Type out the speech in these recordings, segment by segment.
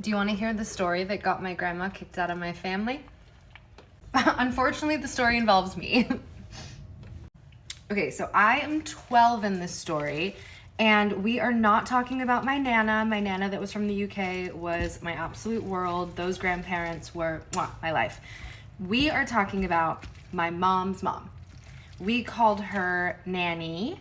Do you want to hear the story that got my grandma kicked out of my family? Unfortunately, the story involves me. Okay, so I am 12 in this story, and we are not talking about my Nana. My Nana that was from the UK was my absolute world. Those grandparents were my life. We are talking about my mom's mom. We called her Nanny.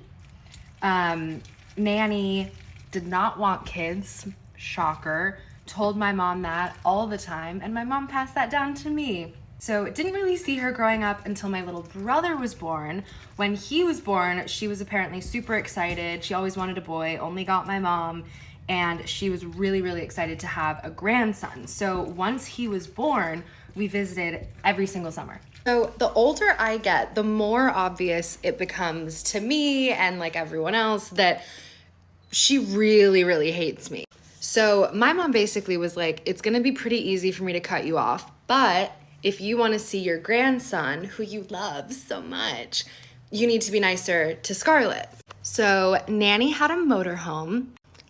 Nanny did not want kids, shocker, told my mom that all the time, and my mom passed that down to me. So didn't really see her growing up until my little brother was born. When he was born, she was apparently super excited. She always wanted a boy, only got my mom, and she was really, really excited to have a grandson. So once he was born, we visited every single summer. So the older I get, the more obvious it becomes to me and like everyone else that she really, really hates me. So my mom basically was like, it's gonna be pretty easy for me to cut you off, but if you wanna see your grandson, who you love so much, you need to be nicer to Scarlett. So Nanny had a motorhome.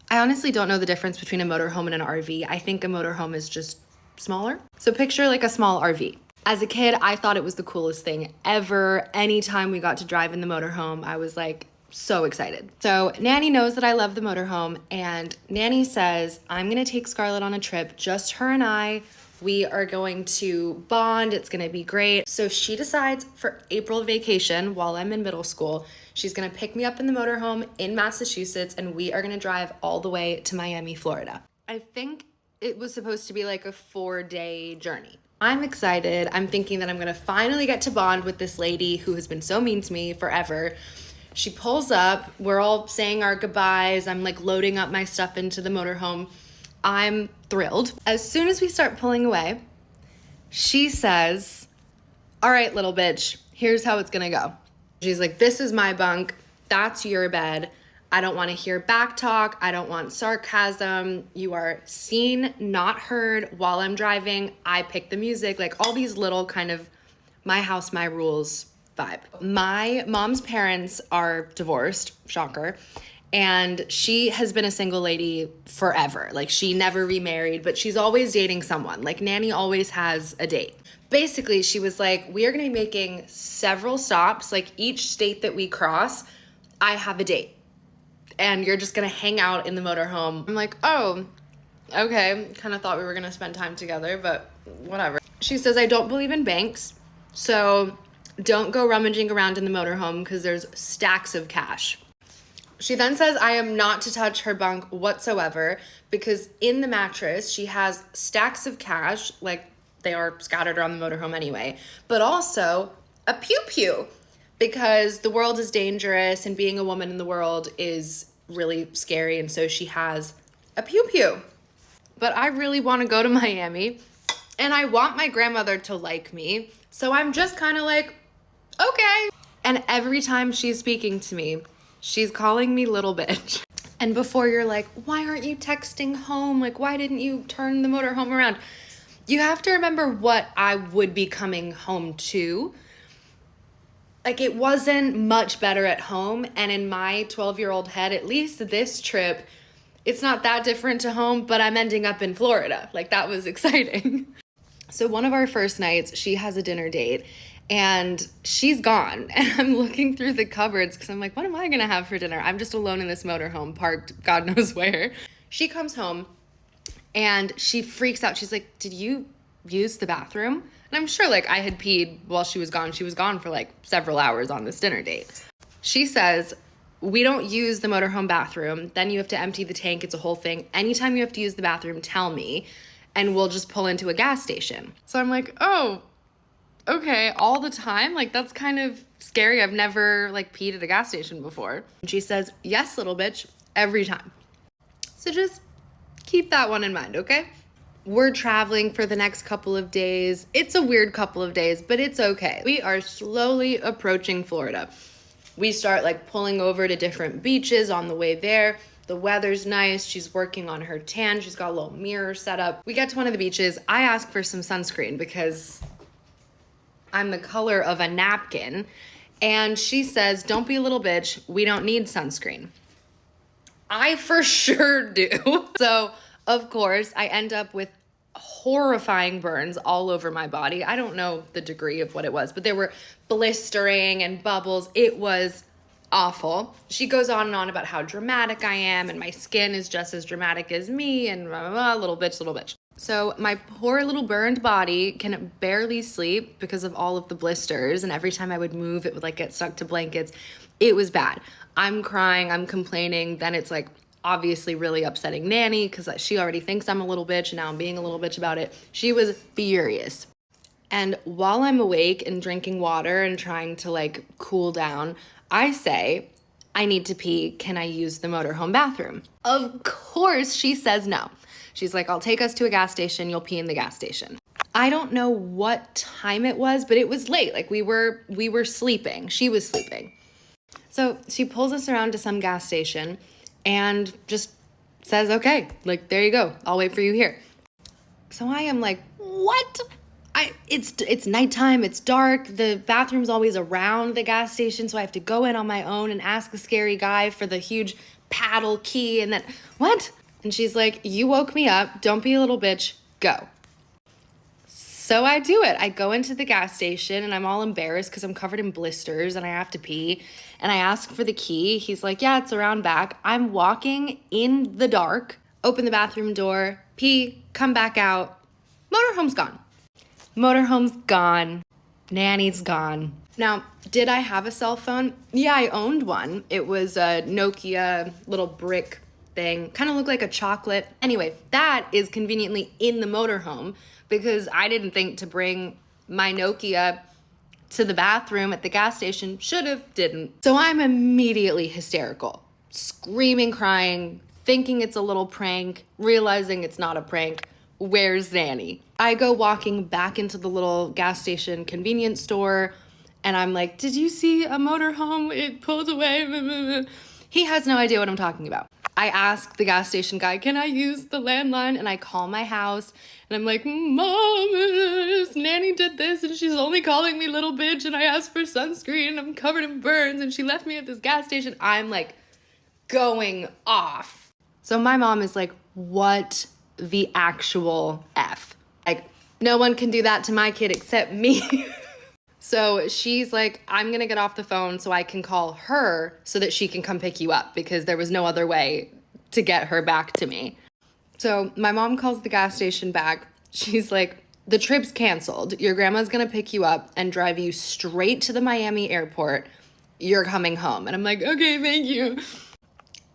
I honestly don't know the difference between a motorhome and an RV. I think a motorhome is just smaller. So picture like a small RV. As a kid, I thought it was the coolest thing ever. Anytime we got to drive in the motorhome, I was like so excited. So Nanny knows that I love the motorhome, and Nanny says, I'm gonna take Scarlett on a trip, just her and I. We are going to bond, it's gonna be great. So she decides for April vacation, while I'm in middle school, she's gonna pick me up in the motorhome in Massachusetts, and we are gonna drive all the way to Miami, Florida. I think it was supposed to be like a 4-day journey. I'm excited. I'm thinking that I'm gonna finally get to bond with this lady who has been so mean to me forever. She pulls up, we're all saying our goodbyes. I'm like loading up my stuff into the motorhome. I'm thrilled. As soon as we start pulling away, she says, all right, little bitch, here's how it's gonna go. She's like, this is my bunk, that's your bed. I don't wanna hear back talk. I don't want sarcasm. You are seen, not heard while I'm driving. I pick the music, like all these little kind of my house, my rules vibe. My mom's parents are divorced, shocker. And she has been a single lady forever. Like she never remarried, but she's always dating someone. Like Nanny always has a date. Basically, she was like, we are gonna be making several stops. Like each state that we cross, I have a date. And you're just gonna hang out in the motorhome. I'm like, oh, okay. Kind of thought we were gonna spend time together, but whatever. She says, I don't believe in banks, so don't go rummaging around in the motorhome because there's stacks of cash. She then says I am not to touch her bunk whatsoever because in the mattress, she has stacks of cash, like they are scattered around the motorhome anyway, but also a pew-pew because the world is dangerous and being a woman in the world is really scary, and so she has a pew-pew. But I really want to go to Miami, and I want my grandmother to like me, so I'm just kind of like, okay. And every time she's speaking to me, she's calling me little bitch. And before you're like, why aren't you texting home? Like, why didn't you turn the motorhome around? You have to remember what I would be coming home to. Like, it wasn't much better at home. And in my 12-year-old head, at least this trip, it's not that different to home, but I'm ending up in Florida. Like, that was exciting. So one of our first nights, she has a dinner date. And she's gone, and I'm looking through the cupboards because I'm like, what am I gonna have for dinner? I'm just alone in this motorhome parked God knows where. She comes home and she freaks out. She's like, did you use the bathroom? And I'm sure like I had peed while she was gone. She was gone for like several hours on this dinner date. She says, we don't use the motorhome bathroom. Then you have to empty the tank. It's a whole thing. Anytime you have to use the bathroom, tell me, and we'll just pull into a gas station. So I'm like, oh, okay, all the time? Like, that's kind of scary. I've never, like, peed at a gas station before. And she says, yes, little bitch, every time. So just keep that one in mind, okay? We're traveling for the next couple of days. It's a weird couple of days, but it's okay. We are slowly approaching Florida. We start, like, pulling over to different beaches on the way there. The weather's nice. She's working on her tan. She's got a little mirror set up. We get to one of the beaches. I ask for some sunscreen because I'm the color of a napkin. And she says, don't be a little bitch. We don't need sunscreen. I for sure do. So Of course, I end up with horrifying burns all over my body. I don't know the degree of what it was, but there were blistering and bubbles. It was awful. She goes on and on about how dramatic I am and my skin is just as dramatic as me and blah, blah, blah, little bitch, little bitch. So my poor little burned body can barely sleep because of all of the blisters, and every time I would move, it would like get stuck to blankets. It was bad. I'm crying, I'm complaining, then it's like obviously really upsetting Nanny because she already thinks I'm a little bitch and now I'm being a little bitch about it. She was furious. And while I'm awake and drinking water and trying to like cool down, I say, I need to pee. Can I use the motorhome bathroom? Of course, she says no. She's like, I'll take us to a gas station. You'll pee in the gas station. I don't know what time it was, but it was late. Like we were sleeping. She was sleeping. So she pulls us around to some gas station and just says, okay, like, there you go. I'll wait for you here. So I am like, what? It's nighttime, it's dark, the bathroom's always around the gas station, so I have to go in on my own and ask the scary guy for the huge paddle key, and then, what? And she's like, you woke me up, don't be a little bitch, go. So I do it. I go into the gas station and I'm all embarrassed because I'm covered in blisters and I have to pee. And I ask for the key. He's like, yeah, it's around back. I'm walking in the dark, open the bathroom door, pee, come back out. Motorhome's gone. Motorhome's gone. Nanny's gone. Now, did I have a cell phone? Yeah, I owned one. It was a Nokia little brick thing. Kind of looked like a chocolate. Anyway, that is conveniently in the motorhome because I didn't think to bring my Nokia to the bathroom at the gas station. Should've, didn't. So I'm immediately hysterical, screaming, crying, thinking it's a little prank, realizing it's not a prank. Where's Nanny? I go walking back into the little gas station convenience store and I'm like, did you see a motorhome? It pulled away. He has no idea what I'm talking about. I ask the gas station guy, can I use the landline? And I call my house and I'm like, Mom, Nanny did this and she's only calling me little bitch and I asked for sunscreen and I'm covered in burns and she left me at this gas station. I'm like going off. So my mom is like, what the actual F? Like, no one can do that to my kid except me. So she's like, I'm gonna get off the phone so I can call her so that she can come pick you up because there was no other way to get her back to me. So my mom calls the gas station back. She's like, the trip's canceled. Your grandma's gonna pick you up and drive you straight to the Miami airport. You're coming home. And I'm like, okay, thank you.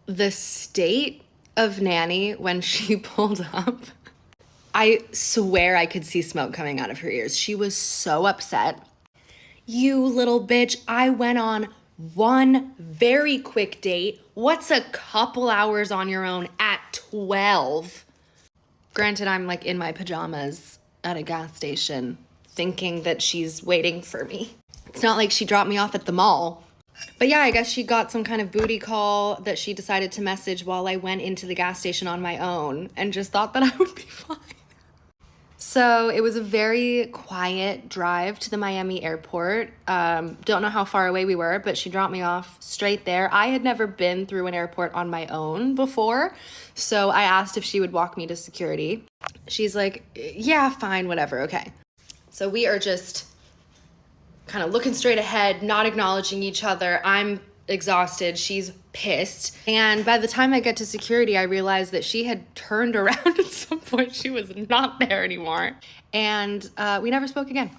The state of Nanny when she pulled up, I swear I could see smoke coming out of her ears. She was so upset. You little bitch, I went on one very quick date. What's a couple hours on your own at 12? Granted, I'm like in my pajamas at a gas station thinking that she's waiting for me. It's not like she dropped me off at the mall. But yeah, I guess she got some kind of booty call that she decided to message while I went into the gas station on my own and just thought that I would be fine. So it was a very quiet drive to the Miami airport. Don't know how far away we were, but she dropped me off straight there. I had never been through an airport on my own before, so I asked if she would walk me to security. She's like, yeah, fine, whatever, okay. So we are just kind of looking straight ahead, not acknowledging each other. I'm exhausted. She's pissed. And by the time I get to security, I realized that she had turned around at some point. She was not there anymore. And we never spoke again.